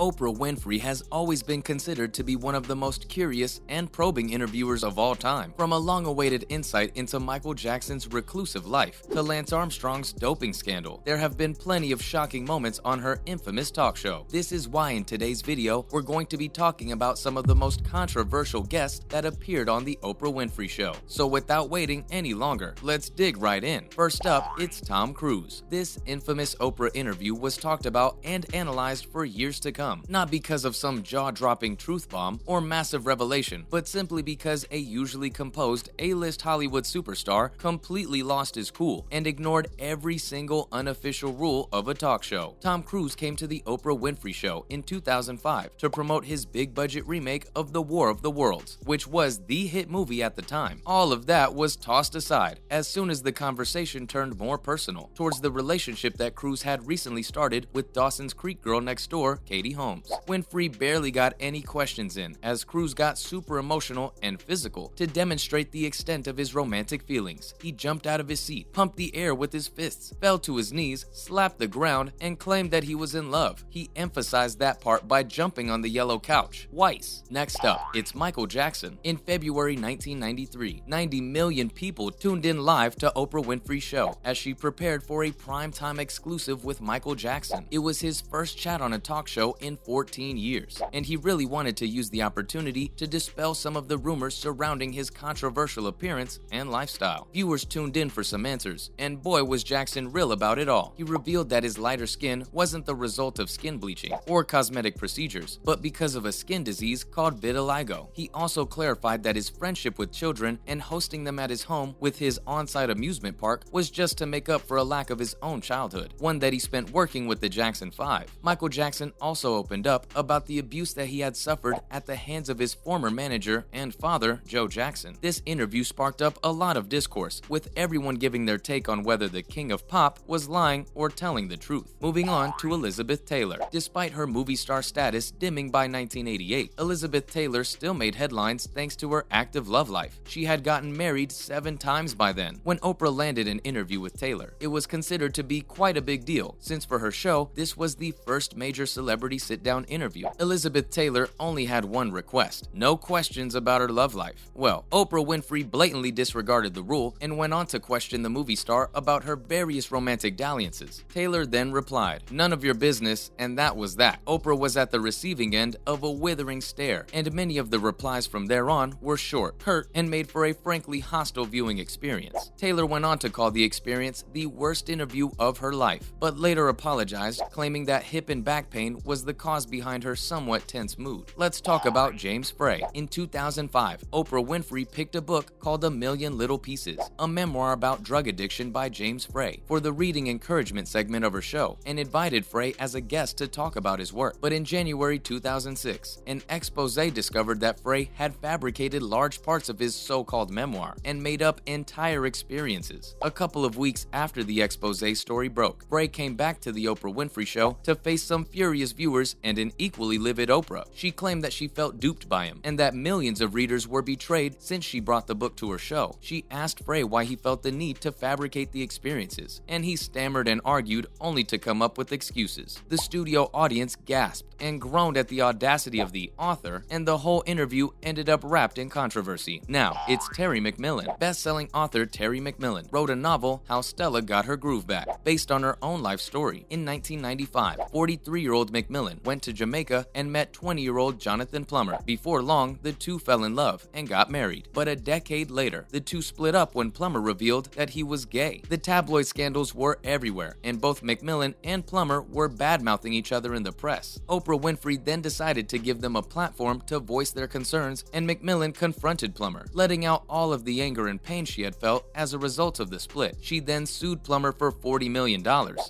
Oprah Winfrey has always been considered to be one of the most curious and probing interviewers of all time. From a long-awaited insight into Michael Jackson's reclusive life to Lance Armstrong's doping scandal, there have been plenty of shocking moments on her infamous talk show. This is why in today's video, we're going to be talking about some of the most controversial guests that appeared on the Oprah Winfrey Show. So without waiting any longer, let's dig right in. First up, it's Tom Cruise. This infamous Oprah interview was talked about and analyzed for years to come. Not because of some jaw-dropping truth bomb or massive revelation, but simply because a usually composed A-list Hollywood superstar completely lost his cool and ignored every single unofficial rule of a talk show. Tom Cruise came to the Oprah Winfrey Show in 2005 to promote his big-budget remake of The War of the Worlds, which was the hit movie at the time. All of that was tossed aside as soon as the conversation turned more personal, towards the relationship that Cruise had recently started with Dawson's Creek girl next door, Katie Holmes. Winfrey barely got any questions in as Cruise got super emotional and physical to demonstrate the extent of his romantic feelings. He jumped out of his seat, pumped the air with his fists, fell to his knees, slapped the ground, and claimed that he was in love. He emphasized that part by jumping on the yellow couch twice. Next up, it's Michael Jackson. In February 1993, 90 million people tuned in live to Oprah Winfrey Show as she prepared for a primetime exclusive with Michael Jackson. It was his first chat on a talk show in 14 years, and he really wanted to use the opportunity to dispel some of the rumors surrounding his controversial appearance and lifestyle. Viewers tuned in for some answers, and boy was Jackson real about it all. He revealed that his lighter skin wasn't the result of skin bleaching or cosmetic procedures, but because of a skin disease called vitiligo. He also clarified that his friendship with children and hosting them at his home with his on-site amusement park was just to make up for a lack of his own childhood, one that he spent working with the Jackson 5. Michael Jackson also opened up about the abuse that he had suffered at the hands of his former manager and father, Joe Jackson. This interview sparked up a lot of discourse, with everyone giving their take on whether the king of pop was lying or telling the truth. Moving on to Elizabeth Taylor. Despite her movie star status dimming by 1988, Elizabeth Taylor still made headlines thanks to her active love life. She had gotten married 7 times by then. When Oprah landed an interview with Taylor, it was considered to be quite a big deal, since for her show, this was the first major celebrity sit-down interview. Elizabeth Taylor only had one request: no questions about her love life. Well, Oprah Winfrey blatantly disregarded the rule and went on to question the movie star about her various romantic dalliances. Taylor then replied, "None of your business," and that was that. Oprah was at the receiving end of a withering stare, and many of the replies from there on were short, curt, and made for a frankly hostile viewing experience. Taylor went on to call the experience the worst interview of her life, but later apologized, claiming that hip and back pain was the cause behind her somewhat tense mood. Let's talk about James Frey. In 2005, Oprah Winfrey picked a book called A Million Little Pieces, a memoir about drug addiction by James Frey, for the reading encouragement segment of her show, and invited Frey as a guest to talk about his work. But in January 2006, an expose discovered that Frey had fabricated large parts of his so-called memoir and made up entire experiences. A couple of weeks after the expose story broke, Frey came back to the Oprah Winfrey Show to face some furious viewers and an equally livid Oprah. She claimed that she felt duped by him and that millions of readers were betrayed since she brought the book to her show. She asked Frey why he felt the need to fabricate the experiences, and he stammered and argued only to come up with excuses. The studio audience gasped and groaned at the audacity of the author, and the whole interview ended up wrapped in controversy. Now, it's Terry McMillan. Best-selling author Terry McMillan wrote a novel, How Stella Got Her Groove Back, based on her own life story. In 1995, 43-year-old McMillan went to Jamaica and met 20-year-old Jonathan Plummer. Before long, the two fell in love and got married. But a decade later, the two split up when Plummer revealed that he was gay. The tabloid scandals were everywhere, and both McMillan and Plummer were bad-mouthing each other in the press. Oprah Winfrey then decided to give them a platform to voice their concerns, and McMillan confronted Plummer, letting out all of the anger and pain she had felt as a result of the split. She then sued Plummer for $40 million,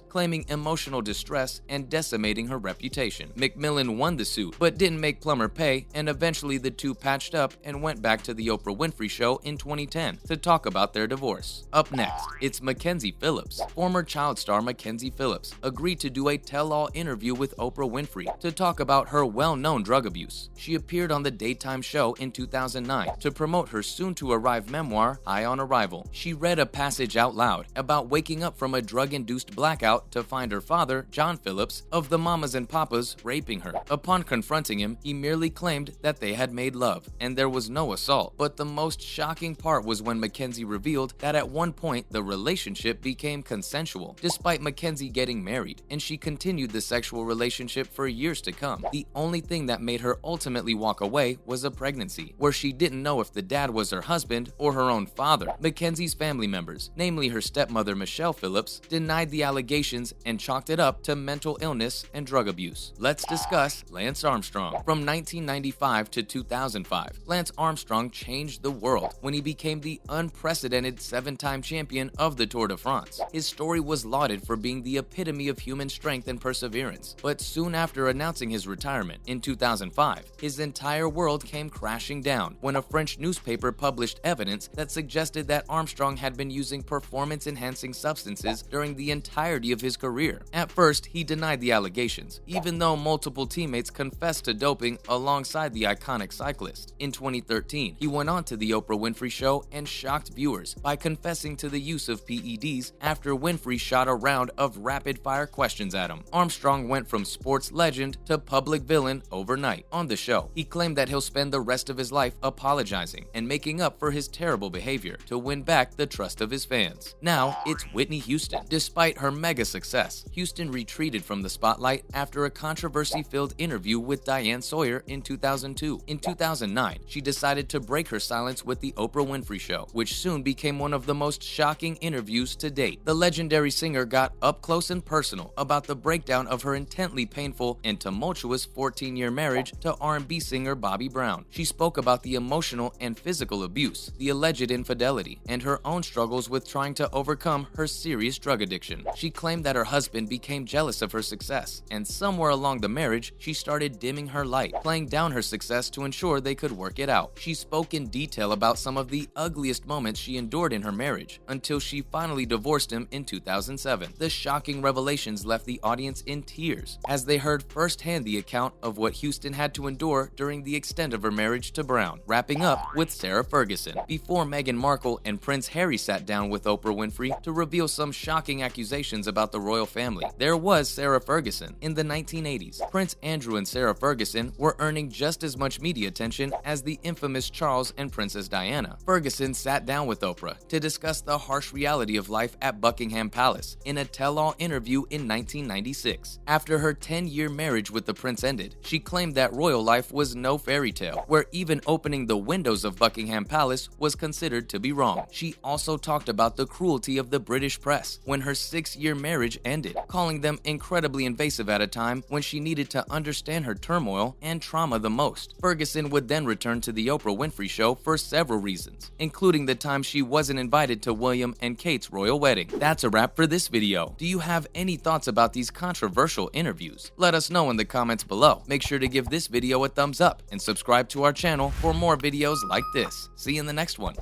claiming emotional distress and decimating her reputation. McMillan won the suit, but didn't make Plummer pay, and eventually the two patched up and went back to the Oprah Winfrey Show in 2010 to talk about their divorce. Up next, it's Mackenzie Phillips. Former child star Mackenzie Phillips agreed to do a tell-all interview with Oprah Winfrey to talk about her well-known drug abuse. She appeared on the daytime show in 2009 to promote her soon-to-arrive memoir, High on Arrival. She read a passage out loud about waking up from a drug-induced blackout to find her father, John Phillips, of the Mamas and Papas was raping her. Upon confronting him, he merely claimed that they had made love, and there was no assault. But the most shocking part was when Mackenzie revealed that at one point the relationship became consensual, despite Mackenzie getting married, and she continued the sexual relationship for years to come. The only thing that made her ultimately walk away was a pregnancy, where she didn't know if the dad was her husband or her own father. Mackenzie's family members, namely her stepmother Michelle Phillips, denied the allegations and chalked it up to mental illness and drug abuse. Let's discuss Lance Armstrong. From 1995 to 2005, Lance Armstrong changed the world when he became the unprecedented 7-time champion of the Tour de France. His story was lauded for being the epitome of human strength and perseverance, but soon after announcing his retirement in 2005, his entire world came crashing down when a French newspaper published evidence that suggested that Armstrong had been using performance-enhancing substances during the entirety of his career. At first, he denied the allegations, even though multiple teammates confessed to doping alongside the iconic cyclist. In 2013, he went on to the Oprah Winfrey Show and shocked viewers by confessing to the use of PEDs after Winfrey shot a round of rapid-fire questions at him. Armstrong went from sports legend to public villain overnight. On the show, he claimed that he'll spend the rest of his life apologizing and making up for his terrible behavior to win back the trust of his fans. Now, it's Whitney Houston. Despite her mega success, Houston retreated from the spotlight after a controversy-filled interview with Diane Sawyer in 2002. In 2009, she decided to break her silence with the Oprah Winfrey Show, which soon became one of the most shocking interviews to date. The legendary singer got up close and personal about the breakdown of her intently painful and tumultuous 14-year marriage to R&B singer Bobby Brown. She spoke about the emotional and physical abuse, the alleged infidelity, and her own struggles with trying to overcome her serious drug addiction. She claimed that her husband became jealous of her success, and somewhere along the marriage, she started dimming her light, playing down her success to ensure they could work it out. She spoke in detail about some of the ugliest moments she endured in her marriage, until she finally divorced him in 2007. The shocking revelations left the audience in tears, as they heard firsthand the account of what Houston had to endure during the extent of her marriage to Brown, wrapping up with Sarah Ferguson. Before Meghan Markle and Prince Harry sat down with Oprah Winfrey to reveal some shocking accusations about the royal family, there was Sarah Ferguson. In the 1980s, Prince Andrew and Sarah Ferguson were earning just as much media attention as the infamous Charles and Princess Diana. Ferguson sat down with Oprah to discuss the harsh reality of life at Buckingham Palace in a tell-all interview in 1996. After her 10-year marriage with the prince ended, she claimed that royal life was no fairy tale, where even opening the windows of Buckingham Palace was considered to be wrong. She also talked about the cruelty of the British press when her 6-year marriage ended, calling them incredibly invasive at a time when she needed to understand her turmoil and trauma the most. Ferguson would then return to the Oprah Winfrey Show for several reasons, including the time she wasn't invited to William and Kate's royal wedding. That's a wrap for this video. Do you have any thoughts about these controversial interviews? Let us know in the comments below. Make sure to give this video a thumbs up and subscribe to our channel for more videos like this. See you in the next one.